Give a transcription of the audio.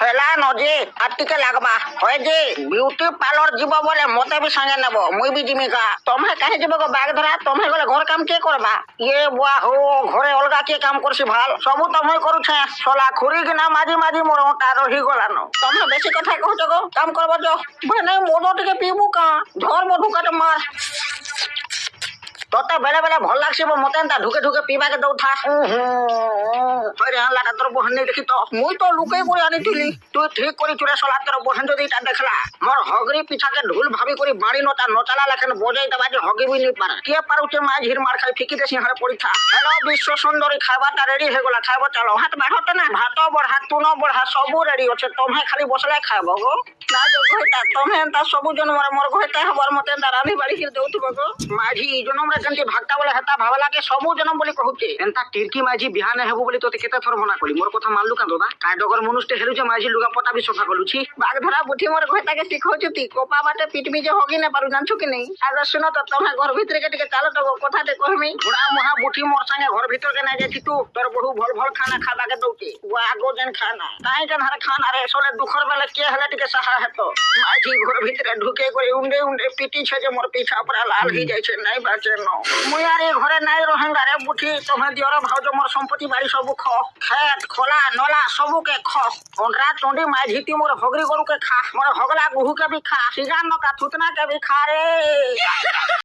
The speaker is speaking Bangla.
হেলা নজে আর টিকে লাগবা হয় যে বিউটি পার্লর যাব বলে মতে বি সঙ্গে নেব মুই বি জিমিকা তুমি কাহে যাব গো ব্যাগ ধরা তুমি গলে ঘর কাম কে করবা ইয়ে বুয়া হো ঘরে অলগা কে কাম করছি ভাল সবু তুমি করুছে সোলা খুরি কিনা মাঝি মাঝি মোর ওটা রহি গলানো তুমি বেশি কথা কହୁଛ গো কাম করব যো মানে মোদ টিকে পিবু কা ধর্ম ঢুকাতে মার তোতে বেলে বেলে ভাল লাগছে মতে এন্তা ঢুকে ঢুকে পিবাকে দৌথা হরে আল্লাহ তোর বহন নেই দেখি তো মুই তো লুকাই করে আনিছিলি তুই ঠিক করে চুরে সলা তোর বহন যদি এটা দেখলা মোর হগরি পিছাকে ঢুল ভাবি করে বাড়ি নটা নচালা লেখেন বজাই দেবা যে হগি বি নি পারে কে পারুছে মাঝ হির মার খাই ফিকি দেছি হারে পরীক্ষা হ্যালো বিশ্ব সুন্দরী খাইবাটা রেডি হয়ে গলা খাইব চলো হাত বাড়তে না ভাত বড়া তুন বড়া সবু রেডি আছে তুমি খালি বসলে খাইব গো না যে ঘইতা তুমি এন্তা সবু জন মোর ঘইতা হবার মতে এন্তা রানি বাড়ি হির দেউথিব গো মাঝি জনমরে কেনতি ভাগটা বলে হেতা ভাবলাকে সবু জনম বলি কহুছে এন্তা টিরকি মাঝি বিহানে হেবু বলি তোতে কেতে থর মনা কলি মোর কথা মানলু কাঁ দাদা কায় ডগর মনুষ্ঠে হেরুছে মাঝি লুগা পটা বি সফা কলুছি বাঘ ধরা বুদ্ধি মোর ঘইতাকে শিখাউছি তি কোপা বাটে পিটমি যে হগি না পারু জানছু কি নেই আগে শুনো তো তুমি ঘর ভিতরে কে চালো তো কথাতে কহমি ঘোড়া মহা বুদ্ধি মোর সঙ্গে ঘর ভিতর কে না যাচ্ছি তু তোর বহু ভল ভল খানা খাবাকে দৌছি ও আগো যেন খানা তাই কেন হারে খানা রে সোলে দুখর বেলা কে হলে টিকে সাহা হেতো মাঝি ঘর ভিতরে ঢুকে করে উন্ডে উন্ডে পিটিছে যে মোর পিছা পুরা লাল হয়ে যাইছে নাই বাঁচে ন মুই আর এই ঘরে নাই রহেঙ্গা রে বুদ্ধি তুমি দিওর ভাউজ মোর সম্পত্তি বাড়ি সবু খ খেত খোলা নলা সবুকে খ অন্ডরা চন্ডি মাঝিতি মোর হগরি গরুকে খা মোর হগলা গুহুকে বি খা সিগান নকা থুতনা কে বি খা রে